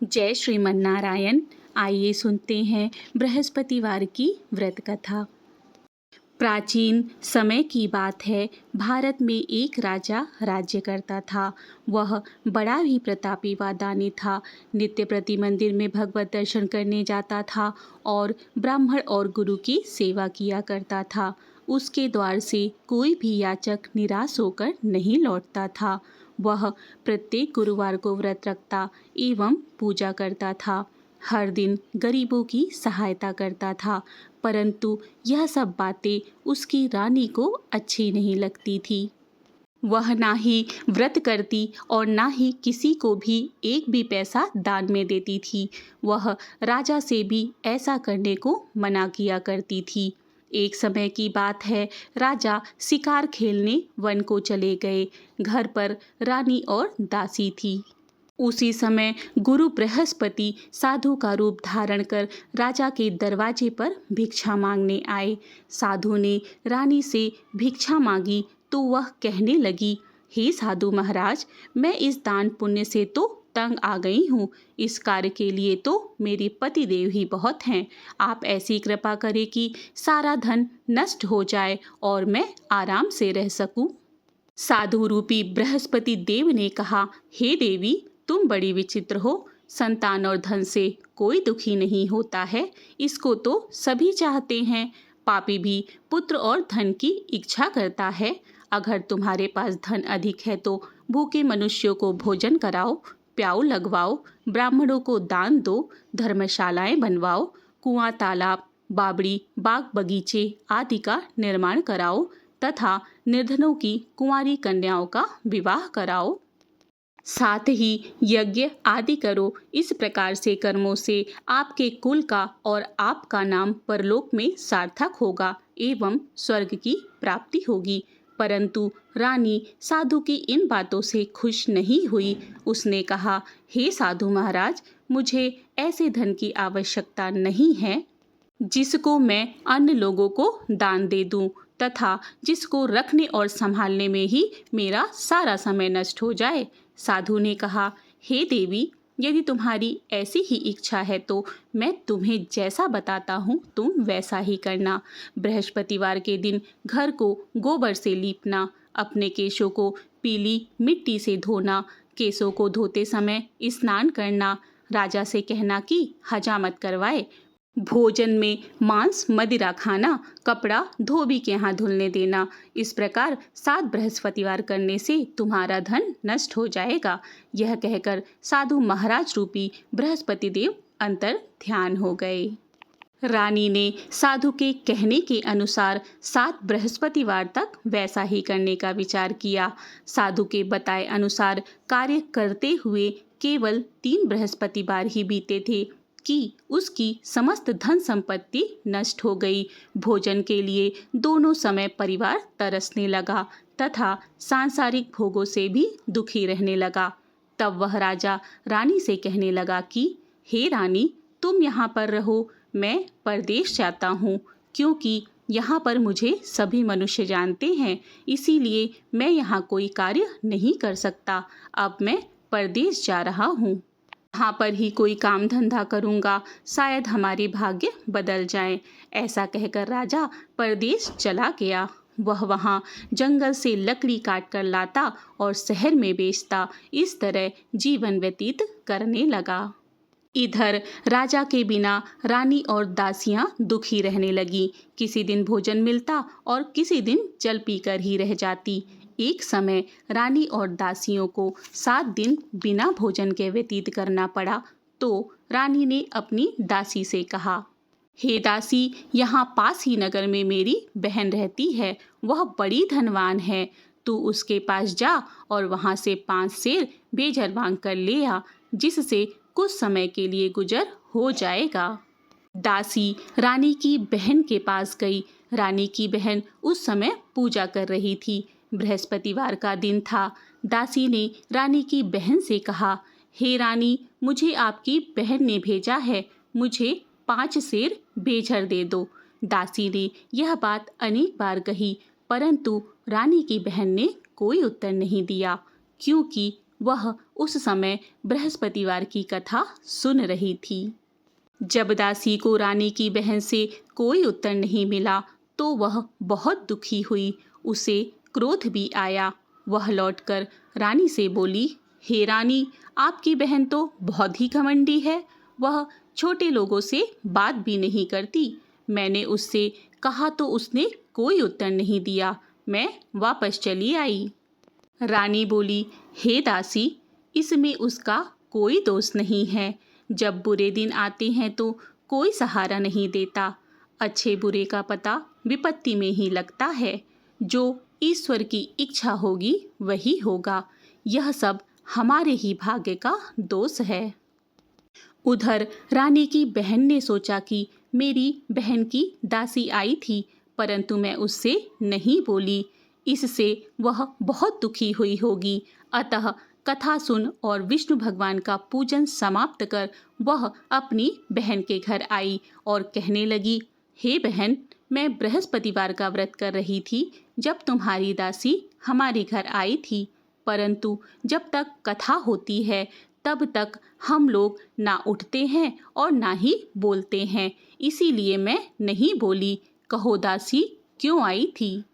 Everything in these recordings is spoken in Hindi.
जय श्रीमन नारायण। आइए सुनते हैं बृहस्पतिवार की व्रत कथा। प्राचीन समय की बात है। भारत में एक राजा राज्य करता था। वह बड़ा ही प्रतापी व दानी था। नित्य प्रति मंदिर में भगवत दर्शन करने जाता था और ब्राह्मण और गुरु की सेवा किया करता था। उसके द्वार से कोई भी याचक निराश होकर नहीं लौटता था। वह प्रत्येक गुरुवार को व्रत रखता एवं पूजा करता था। हर दिन गरीबों की सहायता करता था, परंतु यह सब बातें उसकी रानी को अच्छी नहीं लगती थी। वह ना ही व्रत करती और ना ही किसी को भी एक भी पैसा दान में देती थी। वह राजा से भी ऐसा करने को मना किया करती थी। एक समय की बात है, राजा शिकार खेलने वन को चले गए। घर पर रानी और दासी थी। उसी समय गुरु बृहस्पति साधु का रूप धारण कर राजा के दरवाजे पर भिक्षा मांगने आए। साधु ने रानी से भिक्षा मांगी तो वह कहने लगी, हे साधु महाराज, मैं इस दान पुण्य से तो तंग आ गई हूँ। इस कार्य के लिए तो मेरे पति देव ही बहुत हैं। आप ऐसी कृपा करें कि सारा धन नष्ट हो जाए और मैं आराम से रह सकूं। साधु रूपी बृहस्पति देव ने कहा, हे देवी, तुम बड़ी विचित्र हो। संतान और धन से कोई दुखी नहीं होता है, इसको तो सभी चाहते हैं। पापी भी पुत्र और धन की इच्छा करता है। अगर तुम्हारे पास धन अधिक है तो भूखे मनुष्यों को भोजन कराओ, प्याऊ लगवाओ, ब्राह्मणों को दान दो, धर्मशालाएं बनवाओ, कुआं, तालाब, बावड़ी, बाग बगीचे आदि का निर्माण कराओ तथा निर्धनों की कुंवारी कन्याओं का विवाह कराओ। साथ ही यज्ञ आदि करो। इस प्रकार से कर्मों से आपके कुल का और आपका नाम परलोक में सार्थक होगा एवं स्वर्ग की प्राप्ति होगी। परंतु रानी साधु की इन बातों से खुश नहीं हुई। उसने कहा, हे साधु महाराज, मुझे ऐसे धन की आवश्यकता नहीं है जिसको मैं अन्य लोगों को दान दे दूं तथा जिसको रखने और संभालने में ही मेरा सारा समय नष्ट हो जाए। साधु ने कहा, हे देवी, यदि तुम्हारी ऐसी ही इच्छा है तो मैं तुम्हें जैसा बताता हूँ तुम वैसा ही करना। बृहस्पतिवार के दिन घर को गोबर से लीपना, अपने केशों को पीली मिट्टी से धोना, केशों को धोते समय स्नान करना, राजा से कहना कि हजामत करवाए, भोजन में मांस मदिरा खाना, कपड़ा धोबी के यहाँ धुलने देना। इस प्रकार 7 बृहस्पतिवार करने से तुम्हारा धन नष्ट हो जाएगा। यह कहकर साधु महाराज रूपी बृहस्पति देव अंतर ध्यान हो गए। रानी ने साधु के कहने के अनुसार 7 बृहस्पतिवार तक वैसा ही करने का विचार किया। साधु के बताए अनुसार कार्य करते हुए केवल 3 बृहस्पतिवार ही बीते थे कि उसकी समस्त धन संपत्ति नष्ट हो गई। भोजन के लिए दोनों समय परिवार तरसने लगा तथा सांसारिक भोगों से भी दुखी रहने लगा। तब वह राजा रानी से कहने लगा कि हे रानी, तुम यहाँ पर रहो, मैं परदेश जाता हूँ, क्योंकि यहाँ पर मुझे सभी मनुष्य जानते हैं, इसीलिए मैं यहाँ कोई कार्य नहीं कर सकता। अब मैं परदेश जा रहा हूँ। यहाँ पर ही कोई काम धंधा करूँगा, शायद हमारे भाग्य बदल जाएं। ऐसा कहकर राजा परदेश चला गया। वह वहाँ जंगल से लकड़ी काट कर लाता और शहर में बेचता। इस तरह जीवन व्यतीत करने लगा। इधर राजा के बिना रानी और दासियां दुखी रहने लगी। किसी दिन भोजन मिलता और किसी दिन जल पीकर ही रह जाती। एक समय रानी और दासियों को 7 दिन बिना भोजन के व्यतीत करना पड़ा तो रानी ने अपनी दासी से कहा, हे दासी, यहाँ पास ही नगर में मेरी बहन रहती है। वह बड़ी धनवान है। तू उसके पास जा और वहाँ से 5 सेर बेजर मांग कर ले आ, जिससे कुछ समय के लिए गुजर हो जाएगा। दासी रानी की बहन के पास गई। रानी की बहन उस समय पूजा कर रही थी। बृहस्पतिवार का दिन था। दासी ने रानी की बहन से कहा, हे रानी, मुझे आपकी बहन ने भेजा है, मुझे 5 सेर बेझर दे दो। दासी ने यह बात अनेक बार कही, परंतु रानी की बहन ने कोई उत्तर नहीं दिया, क्योंकि वह उस समय बृहस्पतिवार की कथा सुन रही थी। जब दासी को रानी की बहन से कोई उत्तर नहीं मिला तो वह बहुत दुखी हुई। उसे क्रोध भी आया। वह लौटकर रानी से बोली, हे रानी, आपकी बहन तो बहुत ही घमंडी है। वह छोटे लोगों से बात भी नहीं करती। मैंने उससे कहा तो उसने कोई उत्तर नहीं दिया। मैं वापस चली आई। रानी बोली, हे दासी, इसमें उसका कोई दोष नहीं है। जब बुरे दिन आते हैं तो कोई सहारा नहीं देता। अच्छे बुरे का पता विपत्ति में ही लगता है। जो ईश्वर की इच्छा होगी वही होगा। यह सब हमारे ही भाग्य का दोष है। उधर रानी की बहन ने सोचा कि मेरी बहन की दासी आई थी, परंतु मैं उससे नहीं बोली। इससे वह बहुत दुखी हुई होगी। अतः कथा सुन और विष्णु भगवान का पूजन समाप्त कर वह अपनी बहन के घर आई और कहने लगी, हे बहन, मैं बृहस्पतिवार का व्रत कर रही थी जब तुम्हारी दासी हमारे घर आई थी, परंतु जब तक कथा होती है तब तक हम लोग ना उठते हैं और ना ही बोलते हैं, इसीलिए मैं नहीं बोली। कहो दासी, क्यों आई थी?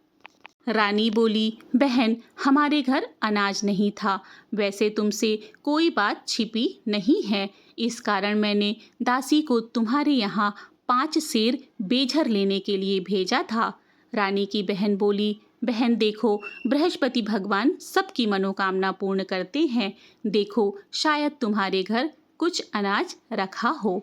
रानी बोली, बहन, हमारे घर अनाज नहीं था। वैसे तुमसे कोई बात छिपी नहीं है, इस कारण मैंने दासी को तुम्हारे यहाँ 5 सेर बेझर लेने के लिए भेजा था। रानी की बहन बोली, बहन देखो, बृहस्पति भगवान सबकी मनोकामना पूर्ण करते हैं। देखो, शायद तुम्हारे घर कुछ अनाज रखा हो।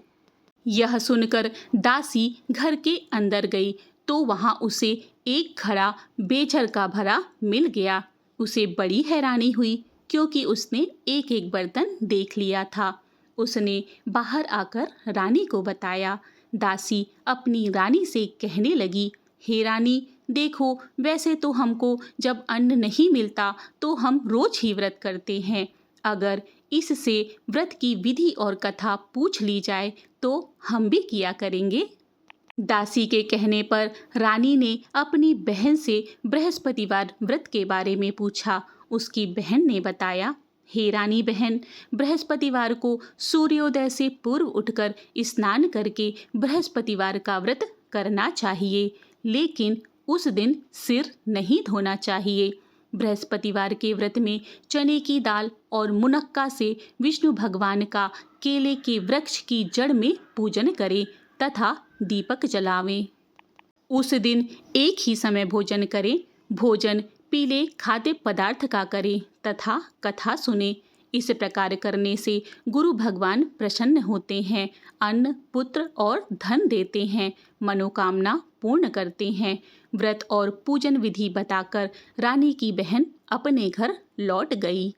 यह सुनकर दासी घर के अंदर गई तो वहां उसे एक घड़ा बेझर का भरा मिल गया। उसे बड़ी हैरानी हुई क्योंकि उसने एक एक बर्तन देख लिया था। उसने बाहर आकर रानी को बताया। दासी अपनी रानी से कहने लगी, हे रानी, देखो, वैसे तो हमको जब अन्न नहीं मिलता तो हम रोज ही व्रत करते हैं। अगर इससे व्रत की विधि और कथा पूछ ली जाए तो हम भी किया करेंगे। दासी के कहने पर रानी ने अपनी बहन से बृहस्पतिवार व्रत के बारे में पूछा। उसकी बहन ने बताया, हे रानी बहन, बृहस्पतिवार को सूर्योदय से पूर्व उठकर स्नान करके बृहस्पतिवार का व्रत करना चाहिए, लेकिन उस दिन सिर नहीं धोना चाहिए। बृहस्पतिवार के व्रत में चने की दाल और मुनक्का से विष्णु भगवान का केले के वृक्ष की जड़ में पूजन करें तथा दीपक जलावें। उस दिन एक ही समय भोजन करें। भोजन पीले खाद्य पदार्थ का करें तथा कथा सुने। इस प्रकार करने से गुरु भगवान प्रसन्न होते हैं, अन्न, पुत्र और धन देते हैं, मनोकामना पूर्ण करते हैं। व्रत और पूजन विधि बताकर रानी की बहन अपने घर लौट गई।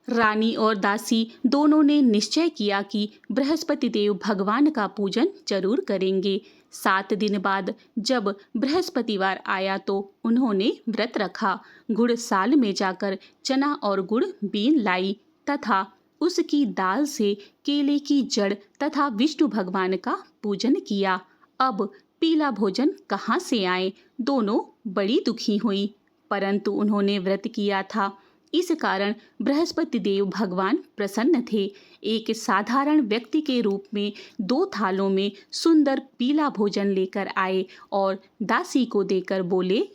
रानी और दासी दोनों ने निश्चय किया कि बृहस्पति देव भगवान का पूजन जरूर करेंगे। 7 दिन बाद जब बृहस्पतिवार आया तो उन्होंने व्रत रखा। गुड़साल में जाकर चना और गुड़ बीन लाई तथा उसकी दाल से केले की जड़ तथा विष्णु भगवान का पूजन किया। अब पीला भोजन कहाँ से आए? दोनों बड़ी दुखी हुई, परंतु उन्होंने व्रत किया था, इस कारण बृहस्पति देव भगवान प्रसन्न थे। एक साधारण व्यक्ति के रूप में 2 थालों में सुंदर पीला भोजन लेकर आए और दासी को देकर बोले,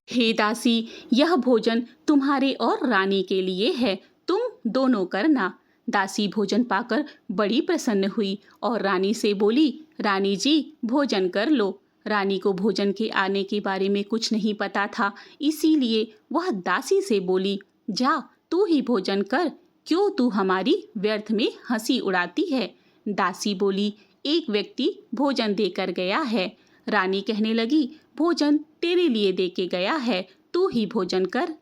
हे दासी, यह भोजन तुम्हारे और रानी के लिए है, तुम दोनों करना। दासी भोजन पाकर बड़ी प्रसन्न हुई और रानी से बोली, रानी जी, भोजन कर लो। रानी को भोजन के आने के बारे में कुछ नहीं पता था, इसीलिए वह दासी से बोली, जा, तू ही भोजन कर, क्यों तू हमारी व्यर्थ में हंसी उड़ाती है? दासी बोली, एक व्यक्ति भोजन देकर गया है। रानी कहने लगी, भोजन तेरे लिए देके गया है, तू ही भोजन कर।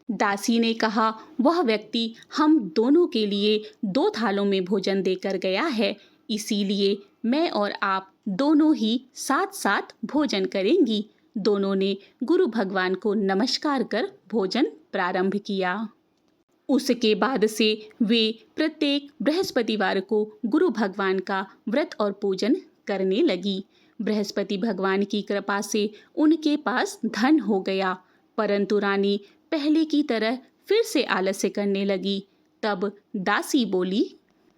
दासी ने कहा, वह व्यक्ति हम दोनों के लिए 2 थालों में भोजन देकर गया है, इसीलिए मैं और आप दोनों ही साथ साथ भोजन करेंगी। दोनों ने गुरु भगवान को नमस्कार कर भोजन प्रारंभ किया। उसके बाद से वे प्रत्येक बृहस्पतिवार को गुरु भगवान का व्रत और पूजन करने लगी। बृहस्पति भगवान की कृपा से उनके पास धन हो गया, परंतु रानी पहले की तरह फिर से आलस्य करने लगी। तब दासी बोली,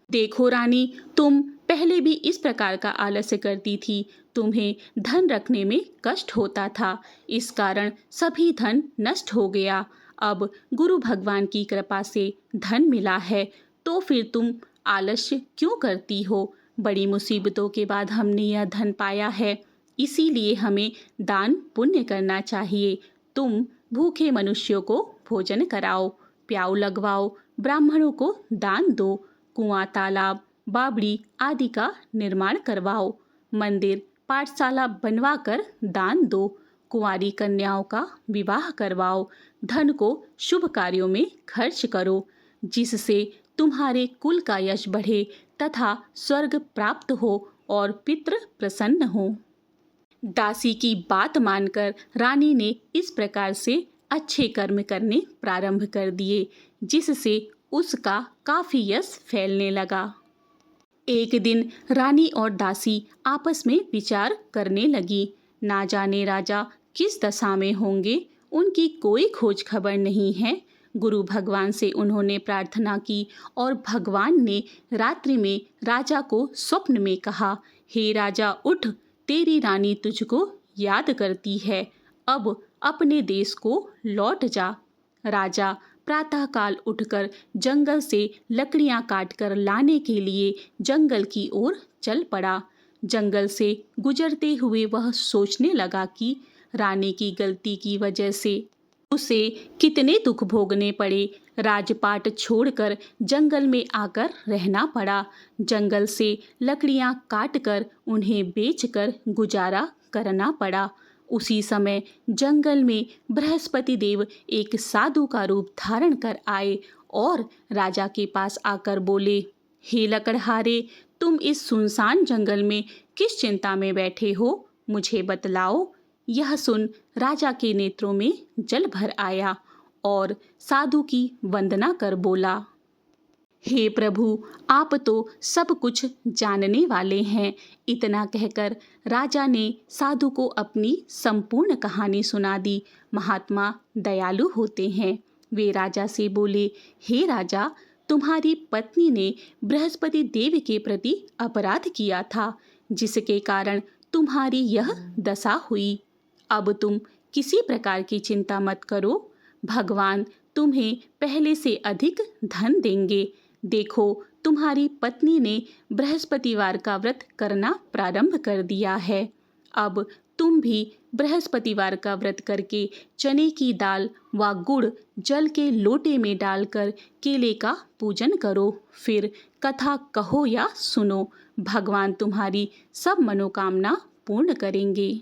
देखो रानी, तुम पहले भी इस प्रकार का आलस्य करती थी। तुम्हें धन रखने में कष्ट होता था, इस कारण सभी धन नष्ट हो गया। अब गुरु भगवान की कृपा से धन मिला है, तो फिर तुम आलस्य क्यों करती हो? बड़ी मुसीबतों के बाद हमने यह धन पाया है, इसीलिए हमें दान पुण्य करना चाहिए। तुम भूखे मनुष्यों को भोजन कराओ, प्याऊ लगवाओ, ब्राह्मणों को दान दो, कुआं, तालाब, बावड़ी आदि का निर्माण करवाओ, मंदिर, पाठशाला बनवा कर दान दो, कुंवारी कन्याओं का विवाह करवाओ, धन को शुभ कार्यों में खर्च करो, जिससे तुम्हारे कुल का यश बढ़े तथा स्वर्ग प्राप्त हो और पितृ प्रसन्न हो। दासी की बात मानकर रानी ने इस प्रकार से अच्छे कर्म करने प्रारंभ कर दिए, जिससे उसका काफी यश फैलने लगा। एक दिन रानी और दासी आपस में विचार करने लगी। ना जाने राजा किस दशा में होंगे, उनकी कोई खोज खबर नहीं है। गुरु भगवान से उन्होंने प्रार्थना की और भगवान ने रात्रि में राजा को स्वप्न में कहा, हे राजा उठ, तेरी रानी तुझको याद करती है, अब अपने देश को लौट जा। राजा प्रातःकाल उठकर जंगल से लकड़ियां काटकर लाने के लिए जंगल की ओर चल पड़ा। जंगल से गुजरते हुए वह सोचने लगा कि रानी की गलती की वजह से उसे कितने दुख भोगने पड़े। राजपाट छोड़कर जंगल में आकर रहना पड़ा। जंगल से लकड़ियां काटकर उन्हें बेचकर गुजारा करना पड़ा। उसी समय जंगल में बृहस्पति देव एक साधु का रूप धारण कर आए और राजा के पास आकर बोले, हे लकड़हारे, तुम इस सुनसान जंगल में किस चिंता में बैठे हो, मुझे बतलाओ। यह सुन राजा के नेत्रों में जल भर आया और साधु की वंदना कर बोला, हे प्रभु, आप तो सब कुछ जानने वाले हैं। इतना कहकर राजा ने साधु को अपनी संपूर्ण कहानी सुना दी। महात्मा दयालु होते हैं। वे राजा से बोले, हे राजा, तुम्हारी पत्नी ने बृहस्पति देव के प्रति अपराध किया था, जिसके कारण तुम्हारी यह दशा हुई। अब तुम किसी प्रकार की चिंता मत करो, भगवान तुम्हें पहले से अधिक धन देंगे। देखो, तुम्हारी पत्नी ने बृहस्पतिवार का व्रत करना प्रारंभ कर दिया है। अब तुम भी बृहस्पतिवार का व्रत करके चने की दाल व गुड़ जल के लोटे में डालकर केले का पूजन करो। फिर कथा कहो या सुनो, भगवान तुम्हारी सब मनोकामना पूर्ण करेंगे।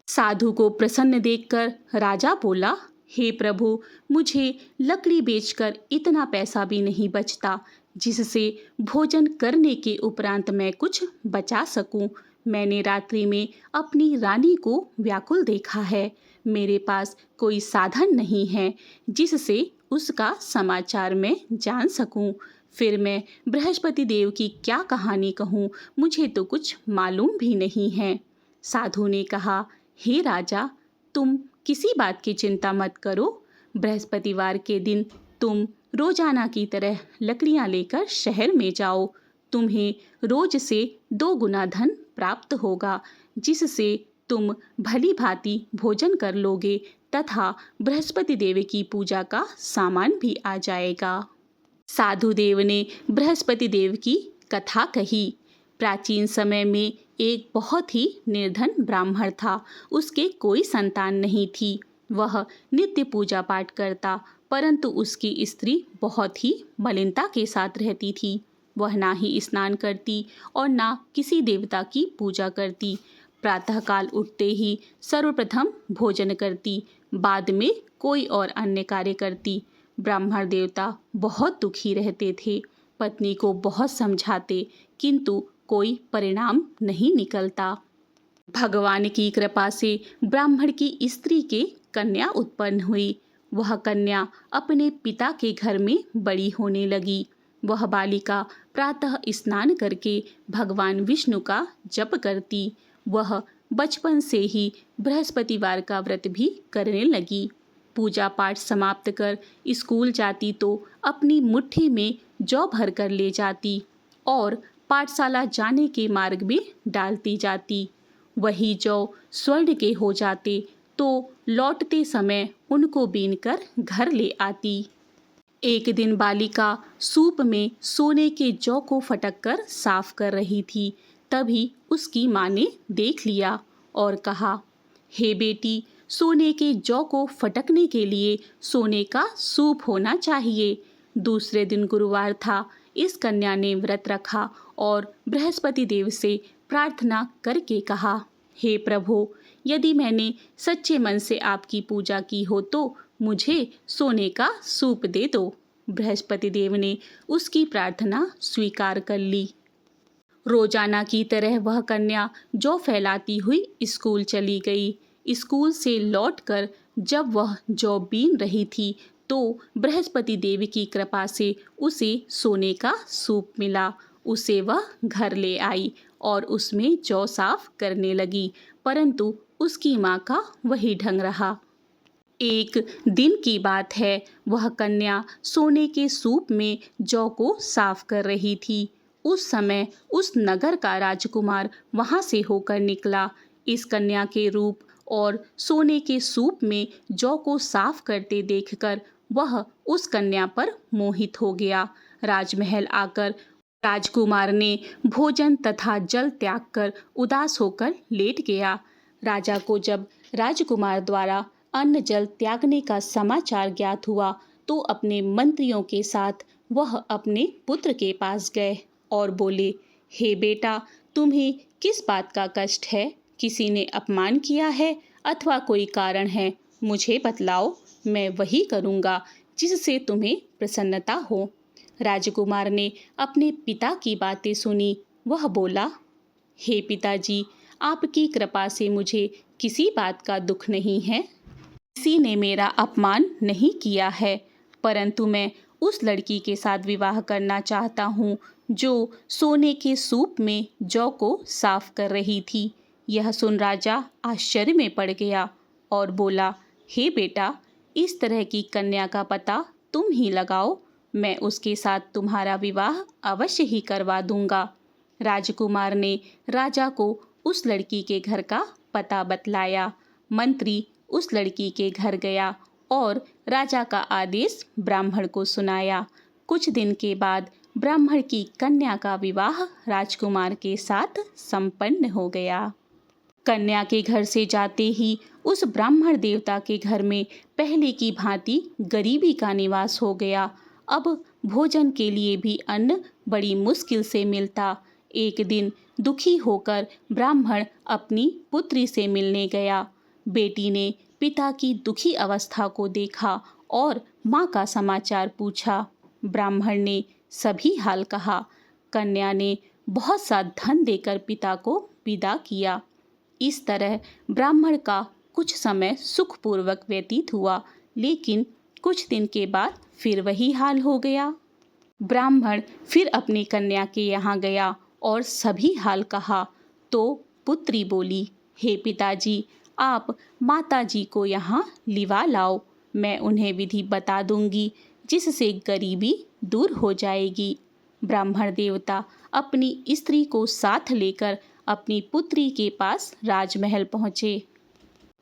साधु को प्रसन्न देखकर राजा बोला, हे प्रभु, मुझे लकड़ी बेचकर इतना पैसा भी नहीं बचता जिससे भोजन करने के उपरांत मैं कुछ बचा सकूं। मैंने रात्रि में अपनी रानी को व्याकुल देखा है। मेरे पास कोई साधन नहीं है जिससे उसका समाचार मैं जान सकूं। फिर मैं बृहस्पति देव की क्या कहानी कहूं, मुझे तो कुछ मालूम भी नहीं है। साधु ने कहा, हे राजा, तुम किसी बात की चिंता मत करो। बृहस्पतिवार के दिन तुम रोजाना की तरह लकड़ियां लेकर शहर में जाओ। तुम्हें रोज से 2 गुना धन प्राप्त होगा, जिससे तुम भली भांति भोजन कर लोगे तथा बृहस्पति देव की पूजा का सामान भी आ जाएगा। साधु देव ने बृहस्पति देव की कथा कही। प्राचीन समय में एक बहुत ही निर्धन ब्राह्मण था। उसके कोई संतान नहीं थी। वह नित्य पूजा पाठ करता, परंतु उसकी स्त्री बहुत ही मलिनता के साथ रहती थी। वह ना ही स्नान करती और ना किसी देवता की पूजा करती। प्रातःकाल उठते ही सर्वप्रथम भोजन करती, बाद में कोई और अन्य कार्य करती। ब्राह्मण देवता बहुत दुखी रहते थे। पत्नी को बहुत समझाते, किंतु कोई परिणाम नहीं निकलता। भगवान की कृपा से ब्राह्मण की स्त्री के कन्या उत्पन्न हुई। वह कन्या अपने पिता के घर में बड़ी होने लगी। वह बालिका प्रातः स्नान करके भगवान विष्णु का जप करती। वह बचपन से ही बृहस्पतिवार का व्रत भी करने लगी। पूजा पाठ समाप्त कर स्कूल जाती तो अपनी मुट्ठी में जौ भर कर ले जाती और पाठशाला जाने के मार्ग में डालती जाती। वही जौ स्वर्ण के हो जाते तो लौटते समय उनको बीनकर घर ले आती। एक दिन बालिका सूप में सोने के जौ को फटक कर साफ कर रही थी। तभी उसकी माँ ने देख लिया और कहा, हे बेटी, सोने के जौ को फटकने के लिए सोने का सूप होना चाहिए। दूसरे दिन गुरुवार था। इस कन्या ने व्रत रखा और बृहस्पति देव से प्रार्थना करके कहा, हे प्रभु, यदि मैंने सच्चे मन से आपकी पूजा की हो तो मुझे सोने का सूप दे दो। बृहस्पति देव ने उसकी प्रार्थना स्वीकार कर ली। रोजाना की तरह वह कन्या जौ फैलाती हुई स्कूल चली गई। स्कूल से लौटकर जब वह जौ बीन रही थी तो बृहस्पति देव की कृपा से उसे सोने का सूप मिला। उसे वह घर ले आई और उसमें जौ साफ करने लगी, परंतु उसकी माँ का वही ढंग रहा। एक दिन की बात है, वह कन्या सोने के सूप में जौ को साफ कर रही थी। उस समय उस नगर का राजकुमार वहां से होकर निकला। इस कन्या के रूप और सोने के सूप में जौ को साफ करते देखकर वह उस कन्या पर मोहित हो गया। राजमहल आकर राजकुमार ने भोजन तथा जल त्याग कर उदास होकर लेट गया। राजा को जब राजकुमार द्वारा अन्न जल त्यागने का समाचार ज्ञात हुआ तो अपने मंत्रियों के साथ वह अपने पुत्र के पास गए और बोले, हे बेटा, तुम्हें किस बात का कष्ट है? किसी ने अपमान किया है अथवा कोई कारण है? मुझे बतलाओ, मैं वही करूँगा जिससे तुम्हें प्रसन्नता हो। राजकुमार ने अपने पिता की बातें सुनी। वह बोला, हे पिताजी, आपकी कृपा से मुझे किसी बात का दुख नहीं है। किसी ने मेरा अपमान नहीं किया है, परंतु मैं उस लड़की के साथ विवाह करना चाहता हूँ जो सोने के सूप में जौ को साफ कर रही थी। यह सुन राजा आश्चर्य में पड़ गया और बोला, हे बेटा, इस तरह की कन्या का पता तुम ही लगाओ, मैं उसके साथ तुम्हारा विवाह अवश्य ही करवा दूंगा। राजकुमार ने राजा को उस लड़की के घर का पता बतलाया। मंत्री उस लड़की के घर गया और राजा का आदेश ब्राह्मण को सुनाया। कुछ दिन के बाद ब्राह्मण की कन्या का विवाह राजकुमार के साथ संपन्न हो गया। कन्या के घर से जाते ही उस ब्राह्मण देवता के घर में पहले की भांति गरीबी का निवास हो गया। अब भोजन के लिए भी अन्न बड़ी मुश्किल से मिलता। एक दिन दुखी होकर ब्राह्मण अपनी पुत्री से मिलने गया। बेटी ने पिता की दुखी अवस्था को देखा और माँ का समाचार पूछा। ब्राह्मण ने सभी हाल कहा। कन्या ने बहुत सा धन देकर पिता को विदा किया। इस तरह ब्राह्मण का कुछ समय सुखपूर्वक व्यतीत हुआ, लेकिन कुछ दिन के बाद फिर वही हाल हो गया। ब्राह्मण फिर अपनी कन्या के यहाँ गया और सभी हाल कहा तो पुत्री बोली, हे पिताजी, आप माताजी को यहाँ लिवा लाओ, मैं उन्हें विधि बता दूंगी जिससे गरीबी दूर हो जाएगी। ब्राह्मण देवता अपनी स्त्री को साथ लेकर अपनी पुत्री के पास राजमहल पहुँचे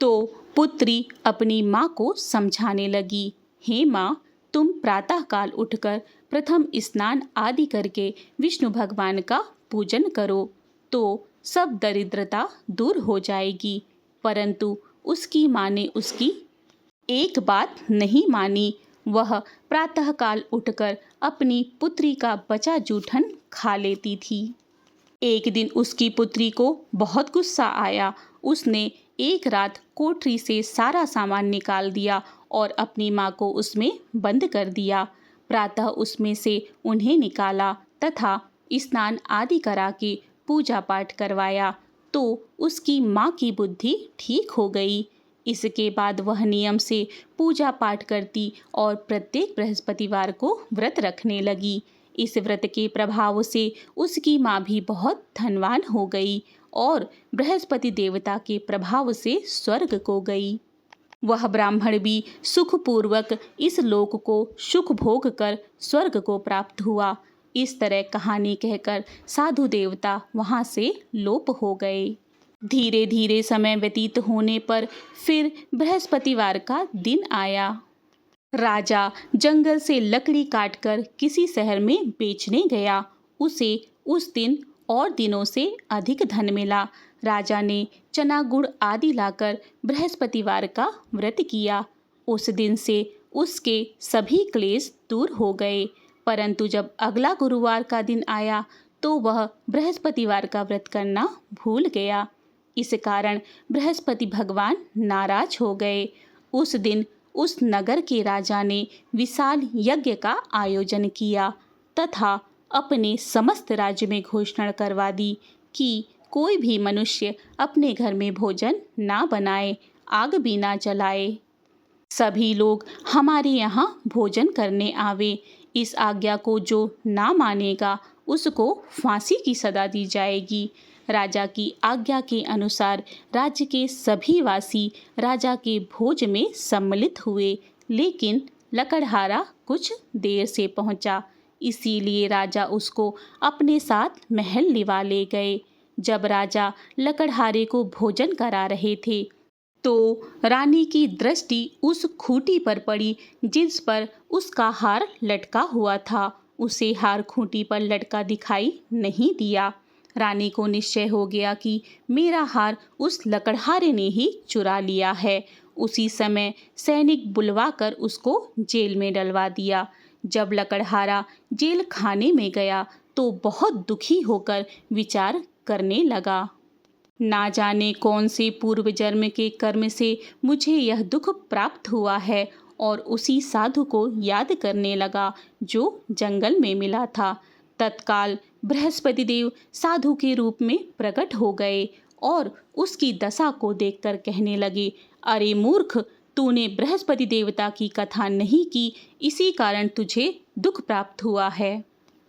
तो पुत्री अपनी माँ को समझाने लगी, हे माँ, तुम प्रातःकाल उठकर प्रथम स्नान आदि करके विष्णु भगवान का पूजन करो तो सब दरिद्रता दूर हो जाएगी। परंतु उसकी माँ ने उसकी एक बात नहीं मानी। वह प्रातःकाल उठकर अपनी पुत्री का बचा जूठन खा लेती थी। एक दिन उसकी पुत्री को बहुत गुस्सा आया। उसने एक रात कोठरी से सारा सामान निकाल दिया और अपनी माँ को उसमें बंद कर दिया। प्रातः उसमें से उन्हें निकाला तथा स्नान आदि करा के पूजा पाठ करवाया तो उसकी माँ की बुद्धि ठीक हो गई। इसके बाद वह नियम से पूजा पाठ करती और प्रत्येक बृहस्पतिवार को व्रत रखने लगी। इस व्रत के प्रभाव से उसकी माँ भी बहुत धनवान हो गई और बृहस्पति देवता के प्रभाव से स्वर्ग को गई। वह ब्राह्मण भी सुखपूर्वक इस लोक को सुख भोग कर स्वर्ग को प्राप्त हुआ। इस तरह कहानी कहकर साधु देवता वहाँ से लोप हो गए। धीरे धीरे समय व्यतीत होने पर फिर बृहस्पतिवार का दिन आया। राजा जंगल से लकड़ी काटकर किसी शहर में बेचने गया। उसे उस दिन और दिनों से अधिक धन मिला। राजा ने चना गुड़ आदि लाकर बृहस्पतिवार का व्रत किया। उस दिन से उसके सभी क्लेश दूर हो गए। परंतु जब अगला गुरुवार का दिन आया तो वह बृहस्पतिवार का व्रत करना भूल गया। इस कारण बृहस्पति भगवान नाराज हो गए। उस दिन उस नगर के राजा ने विशाल यज्ञ का आयोजन किया तथा अपने समस्त राज्य में घोषणा करवा दी कि कोई भी मनुष्य अपने घर में भोजन ना बनाए, आग भी ना जलाए। सभी लोग हमारे यहाँ भोजन करने आवे। इस आज्ञा को जो ना मानेगा उसको फांसी की सजा दी जाएगी। राजा की आज्ञा के अनुसार राज्य के सभी वासी राजा के भोज में सम्मिलित हुए, लेकिन लकड़हारा कुछ देर से पहुंचा, इसीलिए राजा उसको अपने साथ महल लिवा ले गए। जब राजा लकड़हारे को भोजन करा रहे थे तो रानी की दृष्टि उस खूंटी पर पड़ी जिस पर उसका हार लटका हुआ था। उसे हार खूंटी पर लटका दिखाई नहीं दिया। रानी को निश्चय हो गया कि मेरा हार उस लकड़हारे ने ही चुरा लिया है। उसी समय सैनिक बुलवाकर उसको जेल में डलवा दिया। जब लकड़हारा जेल खाने में गया तो बहुत दुखी होकर विचार करने लगा। ना जाने कौन से पूर्व जन्म के कर्म से मुझे यह दुख प्राप्त हुआ है, और उसी साधु को याद करने लगा जो जंगल में मिला था। तत्काल बृहस्पति देव साधु के रूप में प्रकट हो गए और उसकी दशा को देखकर कहने लगे, अरे मूर्ख, तूने बृहस्पति देवता की कथा नहीं की, इसी कारण तुझे दुख प्राप्त हुआ है।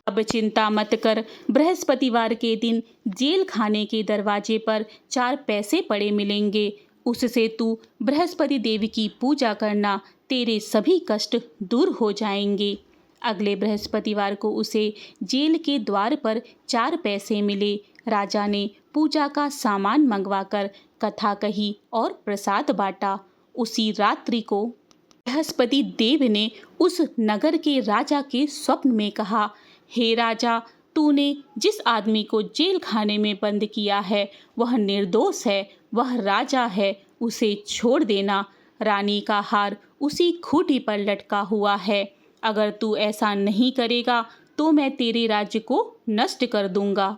अब चिंता मत कर। बृहस्पतिवार के दिन जेल खाने के दरवाजे पर 4 पैसे पड़े मिलेंगे। उससे तू बृहस्पति देव की पूजा करना, तेरे सभी कष्ट दूर हो जाएंगे। अगले बृहस्पतिवार को उसे जेल के द्वार पर 4 पैसे मिले। राजा ने पूजा का सामान मंगवाकर कथा कही और प्रसाद बांटा। उसी रात्रि को बृहस्पति देव ने उस नगर के राजा के स्वप्न में कहा, हे राजा, तूने जिस आदमी को जेल खाने में बंद किया है वह निर्दोष है, वह राजा है, उसे छोड़ देना। रानी का हार उसी खूंटी पर लटका हुआ है। अगर तू ऐसा नहीं करेगा तो मैं तेरे राज्य को नष्ट कर दूंगा।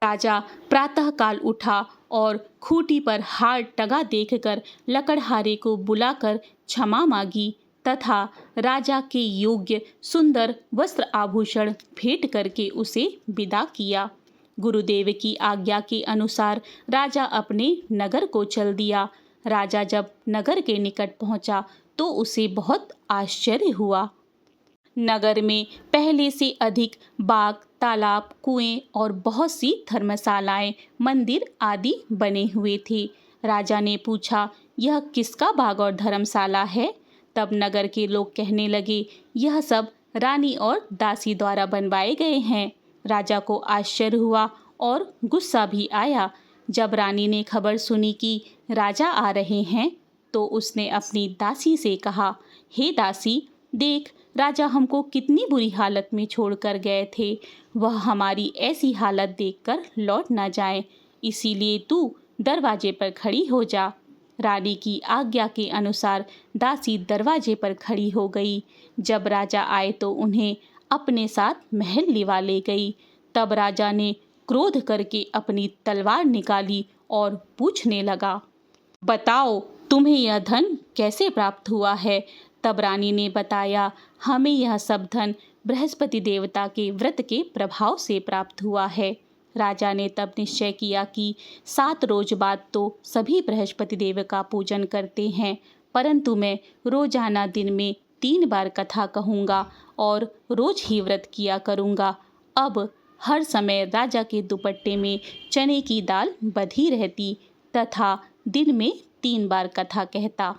राजा प्रातःकाल उठा और खूंटी पर हार टंगा देखकर लकड़हारे को बुलाकर क्षमा मांगी तथा राजा के योग्य सुंदर वस्त्र आभूषण भेंट करके उसे विदा किया। गुरुदेव की आज्ञा के अनुसार राजा अपने नगर को चल दिया। राजा जब नगर के निकट पहुंचा तो उसे बहुत आश्चर्य हुआ। नगर में पहले से अधिक बाग, तालाब, कुएं और बहुत सी धर्मशालाएं, मंदिर आदि बने हुए थे। राजा ने पूछा, यह किसका बाग और धर्मशाला है? तब नगर के लोग कहने लगे, यह सब रानी और दासी द्वारा बनवाए गए हैं। राजा को आश्चर्य हुआ और गुस्सा भी आया। जब रानी ने खबर सुनी कि राजा आ रहे हैं तो उसने अपनी दासी से कहा, हे दासी, देख, राजा हमको कितनी बुरी हालत में छोड़कर गए थे। वह हमारी ऐसी हालत देखकर लौट ना जाए, इसीलिए तू दरवाजे पर खड़ी हो जा। रानी की आज्ञा के अनुसार दासी दरवाजे पर खड़ी हो गई। जब राजा आए तो उन्हें अपने साथ महल लिवा ले गई। तब राजा ने क्रोध करके अपनी तलवार निकाली और पूछने लगा, बताओ, तुम्हें यह धन कैसे प्राप्त हुआ है? तब रानी ने बताया, हमें यह सब धन बृहस्पति देवता के व्रत के प्रभाव से प्राप्त हुआ है। राजा ने तब निश्चय किया कि 7 रोज बाद तो सभी बृहस्पति देव का पूजन करते हैं, परंतु मैं रोजाना दिन में 3 बार कथा कहूँगा और रोज ही व्रत किया करूँगा। अब हर समय राजा के दुपट्टे में चने की दाल बधी रहती तथा दिन में 3 बार कथा कहता।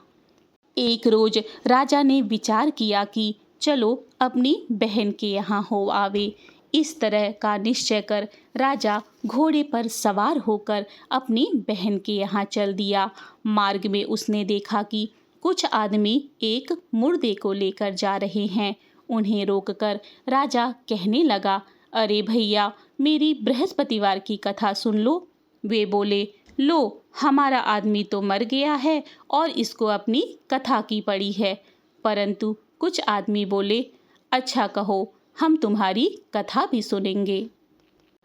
एक रोज राजा ने विचार किया कि चलो अपनी बहन के यहाँ हो आवे। इस तरह का निश्चय कर राजा घोड़े पर सवार होकर अपनी बहन के यहाँ चल दिया। मार्ग में उसने देखा कि कुछ आदमी एक मुर्दे को लेकर जा रहे हैं। उन्हें रोककर राजा कहने लगा, अरे भैया, मेरी बृहस्पतिवार की कथा सुन लो। वे बोले, लो, हमारा आदमी तो मर गया है और इसको अपनी कथा की पड़ी है। परंतु कुछ आदमी बोले, अच्छा कहो, हम तुम्हारी कथा भी सुनेंगे।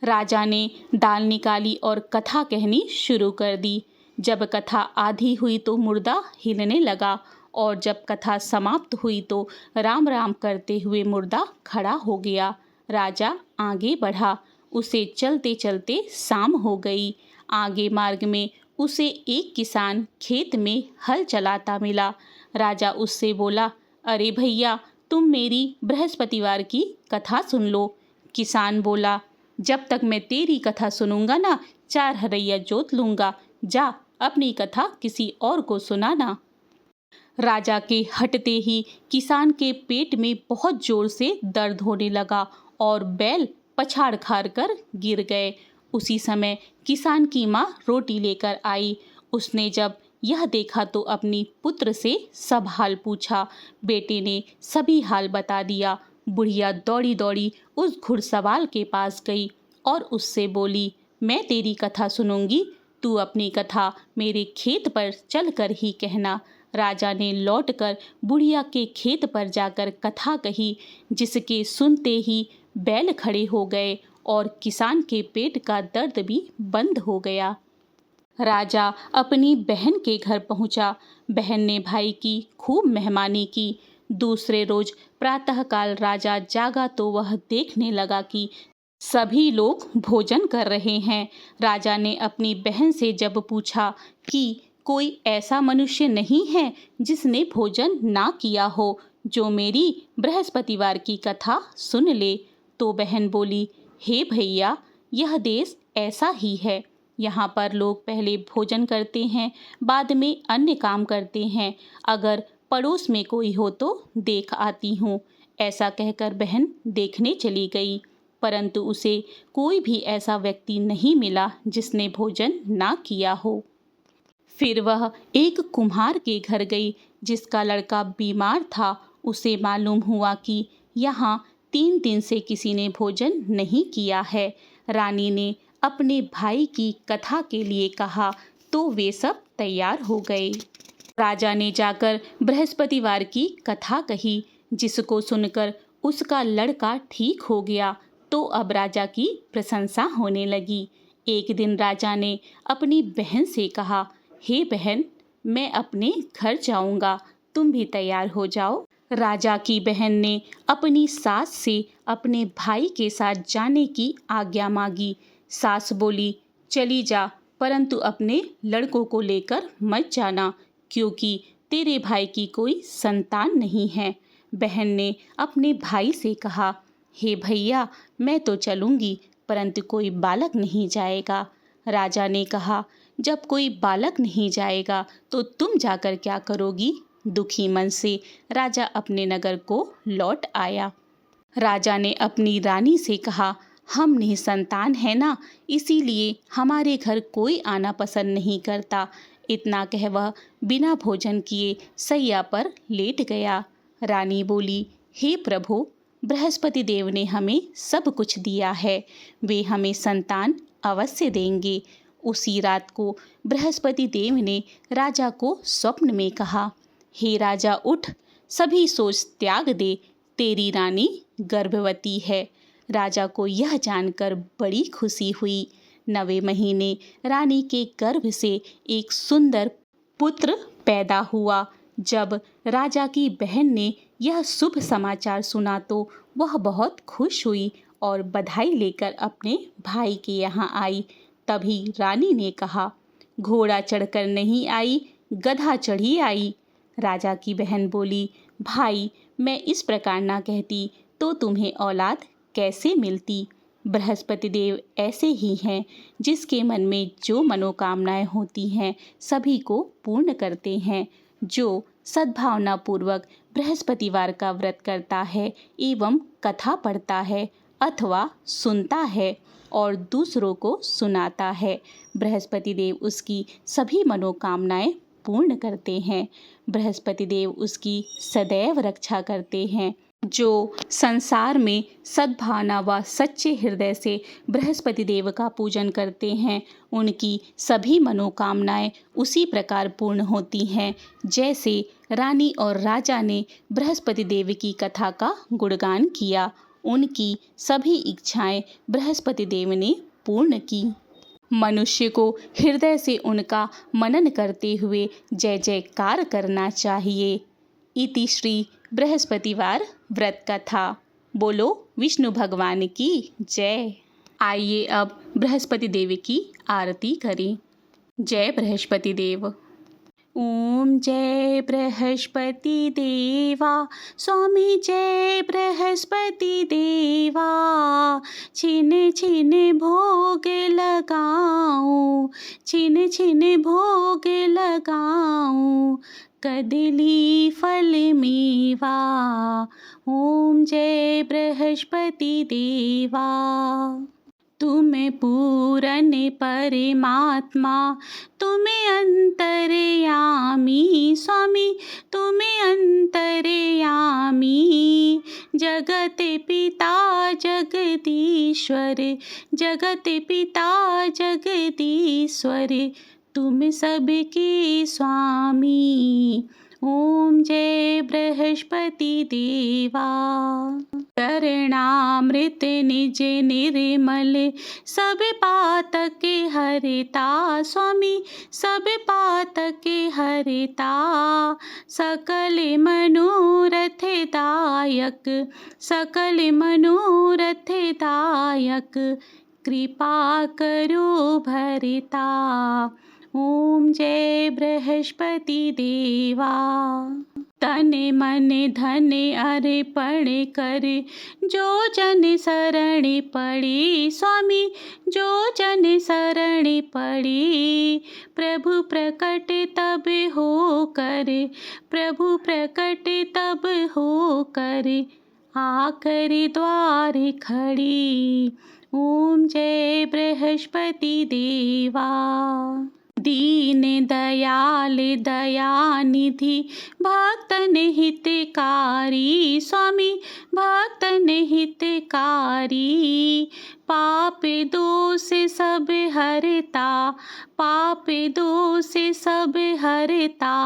राजा ने दाल निकाली और कथा कहनी शुरू कर दी। जब कथा आधी हुई तो मुर्दा हिलने लगा और जब कथा समाप्त हुई तो राम राम करते हुए मुर्दा खड़ा हो गया। राजा आगे बढ़ा। उसे चलते चलते शाम हो गई। आगे मार्ग में उसे एक किसान खेत में हल चलाता मिला। राजा उससे बोला, अरे भैया, तुम मेरी बृहस्पतिवार की कथा सुन लो। किसान बोला, जब तक मैं तेरी कथा सुनूंगा ना, 4 हरैया जोत लूंगा। जा, अपनी कथा किसी और को सुनाना। राजा के हटते ही किसान के पेट में बहुत जोर से दर्द होने लगा और बैल पछाड़ खार कर गिर गए। उसी समय किसान की माँ रोटी लेकर आई। उसने जब यह देखा तो अपनी पुत्र से सब हाल पूछा। बेटे ने सभी हाल बता दिया। बुढ़िया दौड़ी दौड़ी उस घुड़सवार के पास गई और उससे बोली, मैं तेरी कथा सुनूंगी, तू अपनी कथा मेरे खेत पर चलकर ही कहना। राजा ने लौटकर बुढ़िया के खेत पर जाकर कथा कही, जिसके सुनते ही बैल खड़े हो गए और किसान के पेट का दर्द भी बंद हो गया। राजा अपनी बहन के घर पहुंचा। बहन ने भाई की खूब मेहमानी की। दूसरे रोज प्रातःकाल राजा जागा तो वह देखने लगा कि सभी लोग भोजन कर रहे हैं। राजा ने अपनी बहन से जब पूछा कि कोई ऐसा मनुष्य नहीं है जिसने भोजन ना किया हो, जो मेरी बृहस्पतिवार की कथा सुन ले, तो बहन बोली, हे भैया, यह देश ऐसा ही है। यहाँ पर लोग पहले भोजन करते हैं, बाद में अन्य काम करते हैं। अगर पड़ोस में कोई हो तो देख आती हूँ। ऐसा कहकर बहन देखने चली गई, परंतु उसे कोई भी ऐसा व्यक्ति नहीं मिला जिसने भोजन ना किया हो। फिर वह एक कुम्हार के घर गई, जिसका लड़का बीमार था। उसे मालूम हुआ कि यहाँ 3 दिन से किसी ने भोजन नहीं किया है। रानी ने अपने भाई की कथा के लिए कहा तो वे सब तैयार हो गए। राजा ने जाकर बृहस्पतिवार की कथा कही, जिसको सुनकर उसका लड़का ठीक हो गया। तो अब राजा की प्रशंसा होने लगी। एक दिन राजा ने अपनी बहन से कहा, हे बहन, मैं अपने घर जाऊंगा, तुम भी तैयार हो जाओ। राजा की बहन ने अपनी सास से अपने भाई के साथ जाने की आज्ञा मांगी। सास बोली, चली जा, परंतु अपने लड़कों को लेकर मत जाना, क्योंकि तेरे भाई की कोई संतान नहीं है। बहन ने अपने भाई से कहा, हे भैया, मैं तो चलूंगी, परंतु कोई बालक नहीं जाएगा। राजा ने कहा, जब कोई बालक नहीं जाएगा तो तुम जाकर क्या करोगी? दुखी मन से राजा अपने नगर को लौट आया। राजा ने अपनी रानी से कहा, हम निसंतान है ना, इसीलिए हमारे घर कोई आना पसंद नहीं करता। इतना कह वह बिना भोजन किए सैया पर लेट गया। रानी बोली, हे प्रभु, बृहस्पति देव ने हमें सब कुछ दिया है, वे हमें संतान अवश्य देंगे। उसी रात को बृहस्पति देव ने राजा को स्वप्न में कहा, हे राजा, उठ, सभी सोच त्याग दे, तेरी रानी गर्भवती है। राजा को यह जानकर बड़ी खुशी हुई। 9वें महीने रानी के गर्भ से एक सुंदर पुत्र पैदा हुआ। जब राजा की बहन ने यह शुभ समाचार सुना तो वह बहुत खुश हुई और बधाई लेकर अपने भाई के यहाँ आई। तभी रानी ने कहा, घोड़ा चढ़कर नहीं आई, गधा चढ़ी आई। राजा की बहन बोली, भाई, मैं इस प्रकार ना कहती तो तुम्हें औलाद कैसे मिलती? बृहस्पति देव ऐसे ही हैं, जिसके मन में जो मनोकामनाएं होती हैं सभी को पूर्ण करते हैं। जो सद्भावना पूर्वक बृहस्पतिवार का व्रत करता है एवं कथा पढ़ता है अथवा सुनता है और दूसरों को सुनाता है, बृहस्पति देव उसकी सभी मनोकामनाएं पूर्ण करते हैं। बृहस्पति देव उसकी सदैव रक्षा करते हैं। जो संसार में सद्भावना व सच्चे हृदय से बृहस्पति देव का पूजन करते हैं, उनकी सभी मनोकामनाएं उसी प्रकार पूर्ण होती हैं जैसे रानी और राजा ने बृहस्पति देव की कथा का गुणगान किया। उनकी सभी इच्छाएं बृहस्पति देव ने पूर्ण की। मनुष्य को हृदय से उनका मनन करते हुए जय जयकार करना चाहिए। इति श्री बृहस्पतिवार व्रत कथा। बोलो विष्णु भगवान की जय। आइए अब बृहस्पति देव की आरती करें। जय बृहस्पति देव। ओम जय बृहस्पति देवा, स्वामी जय बृहस्पति देवा। छिन छिन भोग लगाऊं, छिन छिन भोग लगाऊं, कदली फल मेवा। ओम जय बृहस्पति देवा। तुम पूरन परमात्मा, तुम अंतर्यामी, स्वामी तुम अंतर्यामी। जगत पिता जगदीश्वर, जगत पिता जगदीश्वर, तुम सबके स्वामी। ओम जय बृहस्पति देवा। करणामृत निज निर्मल, सब पातक हरता, स्वामी सब पातक हरता। सकल मनोरथ दायक, सकल मनोरथ दायक, कृपा करो भरता। ओम जय बृहस्पति देवा। तन मन धन अर्पण कर, जो जन शरण पड़े, स्वामी जो जन शरण पड़े। प्रभु प्रकट तब हो कर, प्रभु प्रकट तब हो कर, आकर द्वार खड़ी। ओम जय बृहस्पति देवा। दीन दयाल दयानिधि, भक्तन हितकारी, स्वामी भक्तन हितकारी। पाप दोष सब हरता, पाप दोष सब हरता,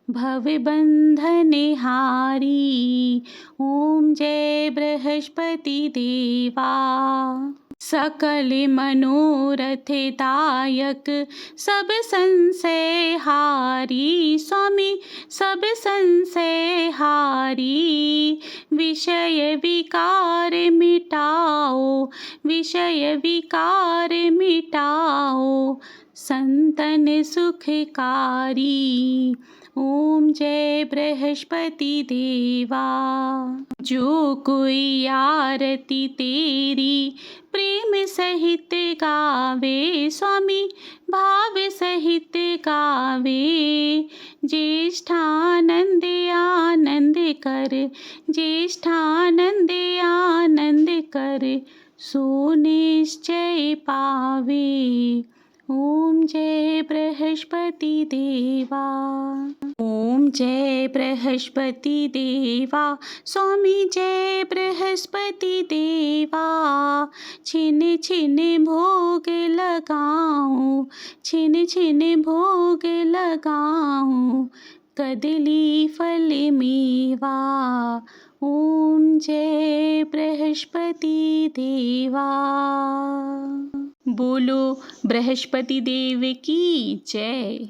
भव बंधन हारी। ओम जय बृहस्पति देवा। सकल मनोरथ दायक, सब संशय हारी, स्वामी सब संशय हारी। विषय विकार मिटाओ, विषय विकार मिटाओ, संतन सुखकारी। ओम जय बृहस्पति देवा। जो कोई आरती तेरी प्रेम सहित गावे, स्वामी भाव सहित गावे। ज्येष्ठानंद आनंद कर, ज्येष्ठानंद आनंद कर, सो निश्चय पावे। ओम जय बृहस्पति देवा। ओम जय बृहस्पति देवा, स्वामी जय बृहस्पति देवा। छिन छिन भोग लगाऊं, छिन छिन भोग लगाऊं, कदली फल मेवा। ओम जय बृहस्पति देवा। बोलो बृहस्पति देव की जय।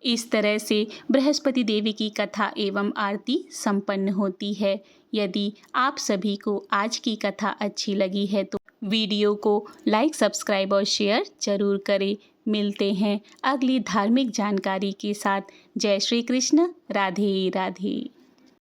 इस तरह से बृहस्पति देवी की कथा एवं आरती संपन्न होती है। यदि आप सभी को आज की कथा अच्छी लगी है तो वीडियो को लाइक, सब्सक्राइब और शेयर जरूर करें। मिलते हैं अगली धार्मिक जानकारी के साथ। जय श्री कृष्ण। राधे राधे।